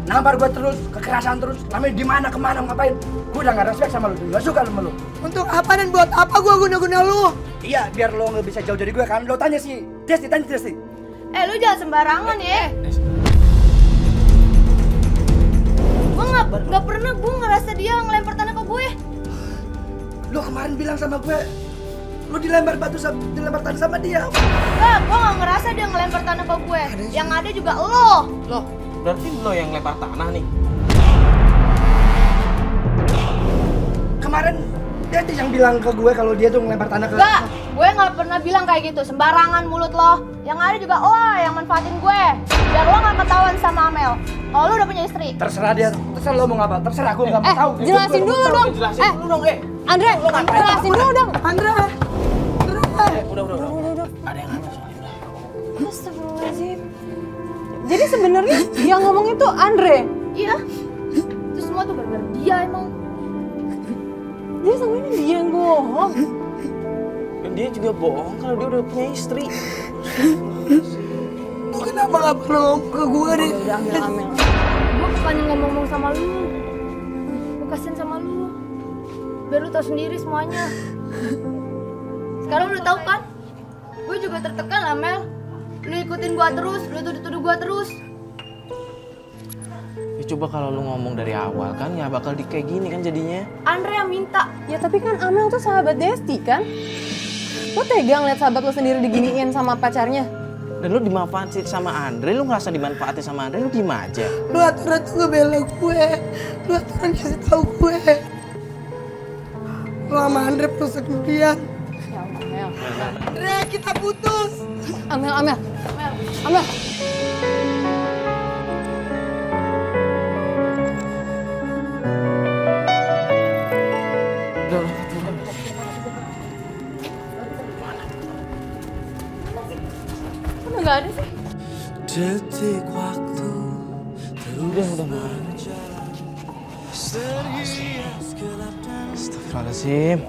nampar gue terus, kekerasan terus, namanya di mana kemana ngapain. Gue udah gak respect sama lo, gak suka sama lo. Untuk apa dan buat apa gua guna-guna lu? Iya, biar lo nggak bisa jauh dari gue kan. Lo tanya sih, Desti. Lu jangan sembarangan ya. Gue nggak pernah gue ngerasa dia ngelempar tanah ke gue. Lo kemarin bilang sama gue, lo dilempar tanah sama dia. Enggak, gue nggak ngerasa dia ngelempar tanah ke gue. Yang ada juga lo. Loh, berarti lo yang lempar tanah nih? Kemarin dia tuh yang bilang ke gue kalau dia tuh ngelempar tanah ke... Enggak, gue nggak pernah bilang kayak gitu. Sembarangan mulut lo. Yang ada juga lo yang manfaatin gue. Biar lo nggak ketahuan sama Amel. Kalau lo udah punya istri. Terserah dia, terserah lo mau ngapa, terserah gue nggak mau tahu. Jelasin dulu dong. Jelasin dulu dong, Andre, jelasin dulu dong. Andra. Udah. Ada yang aneh soalnya. Astagfirullahaladzim. Jadi sebenarnya yang ngomong itu Andre. Iya. Itu semua tuh gara-gara dia emang. Jadi sama ini dia yang bohong. Dan dia juga bohong kalau dia udah punya istri. Lu kenapa gak pernah ngomong ke gue deh? Udah ambil Amel. Gue bukannya ngomong-ngomong sama lu. Gue kasihan sama lu. Biar lu tahu sendiri semuanya. Sekarang udah tahu kan? Gue juga tertekan lah, Mel. Lu ikutin gua terus, lu tuduh-tuduh gua terus. Ya coba kalau lu ngomong dari awal kan nggak bakal kayak gini kan jadinya. Andre yang minta. Ya tapi kan Amel tuh sahabat Desti kan? Lo tega ngeliat sahabat lo sendiri diginiin sama pacarnya? Dan lu dimanfaatin sama Andre, lu ngerasa dimanfaatin sama Andre, lu diem aja. Lu aturan tuh ngebela gue. Lu aturan kasih tau gue. Lu sama Andre perusak kemudian. Ya Allah, Amel. Andre, kita putus. Amel. detik waktu terus Astagfirullahaladzim.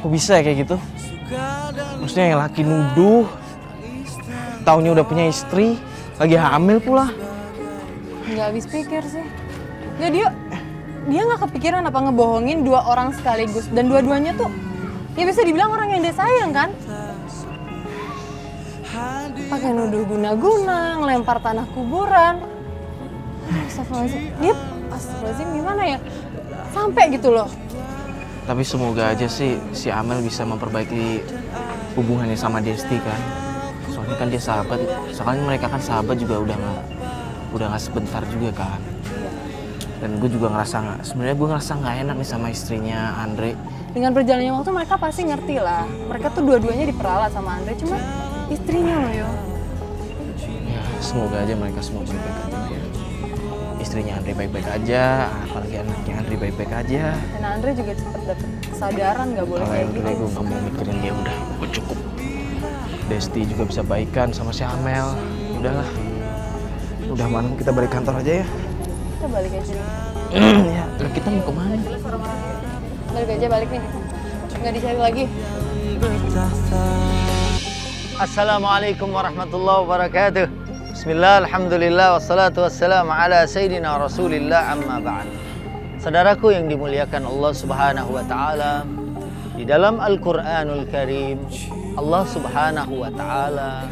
Kok bisa ya kayak gitu? Maksudnya yang laki nuduh, taunya udah punya istri, lagi hamil pula. Nggak habis pikir sih. Ya dia nggak kepikiran apa ngebohongin dua orang sekaligus. Dan dua-duanya tuh ya bisa dibilang orang yang dia sayang kan? Pakai nuduh guna-guna, ngelempar tanah kuburan. Astagfirullahaladzim gimana ya? Sampai gitu loh. Tapi semoga aja sih si Amel bisa memperbaiki hubungannya sama Desti kan. Soalnya kan dia sahabat, soalnya mereka kan sahabat juga udah nggak sebentar juga kan. Dan gue juga sebenarnya gue ngerasa nggak enak nih sama istrinya Andre. Dengan berjalannya waktu mereka pasti ngerti lah. Mereka tuh dua-duanya diperalat sama Andre, cuma istrinya loh yo. Ya semoga aja mereka semua baik-baik aja ya. Istrinya Andre baik-baik aja, apalagi anaknya Andre baik-baik aja. Dan Andre juga cepet dapet kesadaran nggak boleh kalau kayak yang gitu. gue nggak mau mikirin dia, udah gue cukup. Desti juga bisa baikan sama si Amel. Udahlah, udah malam kita balik kantor aja ya. Kita balik aja nih. Ya, kita mau kemana? Balik aja, balik nih. Nggak dicari lagi. Assalamualaikum warahmatullahi wabarakatuh. Bismillah, alhamdulillah, wassalatu wassalamu ala sayyidina rasulillah, amma ba'd. Saudaraku yang dimuliakan Allah subhanahu wa ta'ala, di dalam Al-Quranul Karim, Allah subhanahu wa ta'ala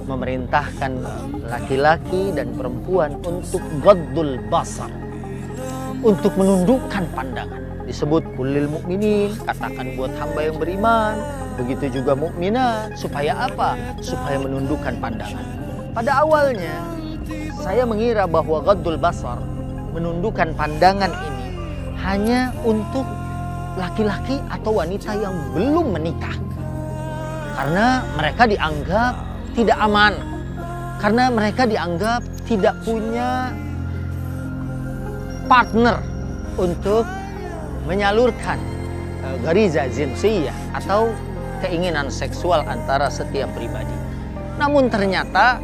memerintahkan laki-laki dan perempuan untuk ghaddul basar, untuk menundukkan pandangan. Disebut kulil mukminin, katakan buat hamba yang beriman, begitu juga mukminat. Supaya apa? Supaya menundukkan pandangan. Pada awalnya saya mengira bahwa ghaddul basar, menundukkan pandangan ini hanya untuk laki-laki atau wanita yang belum menikah. Karena mereka dianggap tidak aman. Karena mereka dianggap tidak punya partner untuk menyalurkan gariza jinsiyah atau keinginan seksual antara setiap pribadi. Namun ternyata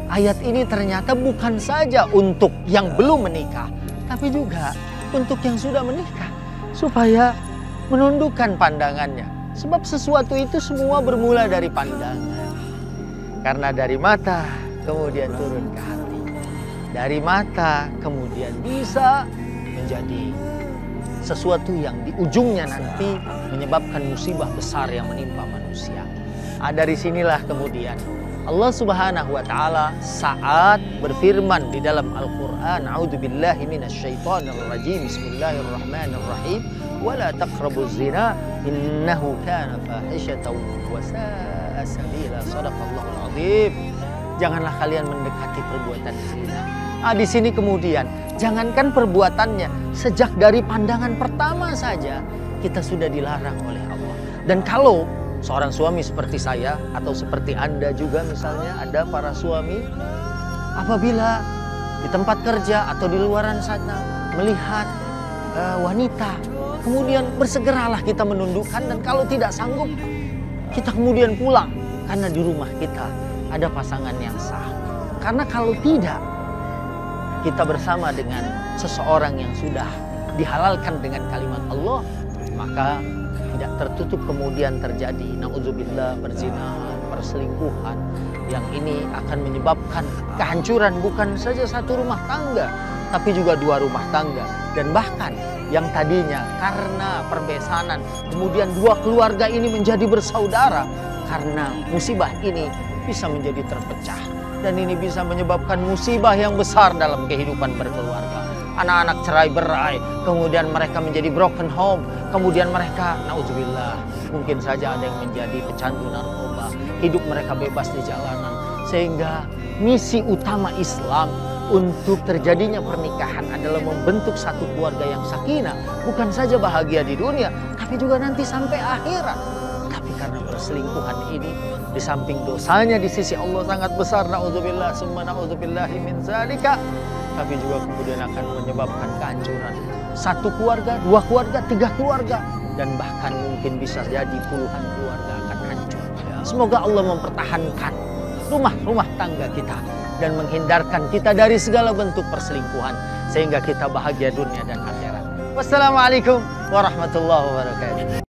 ayat ini bukan saja untuk yang belum menikah, tapi juga untuk yang sudah menikah, supaya menundukkan pandangannya. Sebab sesuatu itu semua bermula dari pandangan. Karena dari mata kemudian turun ke hati. Dari mata kemudian bisa menjadi sesuatu yang di ujungnya nanti menyebabkan musibah besar yang menimpa manusia. Dari sinilah kemudian Allah subhanahu wa ta'ala saat berfirman di dalam Al-Quran, A'udzubillahi minasyaitonirrajim, Bismillahirrahmanirrahim, wala taqrabuz zina innahu kana fahishatan wa sa'a sabila. Shadaqallahul azim. Janganlah kalian mendekati perbuatan zina. Di sini kemudian jangankan perbuatannya, sejak dari pandangan pertama saja kita sudah dilarang oleh Allah. Dan kalau seorang suami seperti saya atau seperti Anda juga misalnya, ada para suami apabila di tempat kerja atau di luaran sana melihat wanita, kemudian bersegeralah kita menundukkan, dan kalau tidak sanggup kita kemudian pulang karena di rumah kita ada pasangan yang sah. Karena kalau tidak, kita bersama dengan seseorang yang sudah dihalalkan dengan kalimat Allah, maka tidak tertutup kemudian terjadi na'udzubillah perzinahan, perselingkuhan, yang ini akan menyebabkan kehancuran bukan saja satu rumah tangga, tapi juga dua rumah tangga. Dan bahkan yang tadinya karena perbesanan, kemudian dua keluarga ini menjadi bersaudara, karena musibah ini bisa menjadi terpecah. Dan ini bisa menyebabkan musibah yang besar dalam kehidupan berkeluarga. Anak-anak cerai berai, kemudian mereka menjadi broken home, kemudian mereka, na'udzubillah, mungkin saja ada yang menjadi pecandu narkoba, hidup mereka bebas di jalanan. Sehingga misi utama Islam untuk terjadinya pernikahan adalah membentuk satu keluarga yang sakinah, bukan saja bahagia di dunia, tapi juga nanti sampai akhirat. Tapi karena perselingkuhan ini, di samping dosanya di sisi Allah sangat besar, na'udzubillah, summa na'udzubillahi min zalika, tapi juga kemudian akan menyebabkan kehancuran satu keluarga, dua keluarga, tiga keluarga, dan bahkan mungkin bisa jadi puluhan keluarga akan hancur. Semoga Allah mempertahankan rumah-rumah tangga kita dan menghindarkan kita dari segala bentuk perselingkuhan sehingga kita bahagia dunia dan akhirat. Wassalamualaikum warahmatullahi wabarakatuh.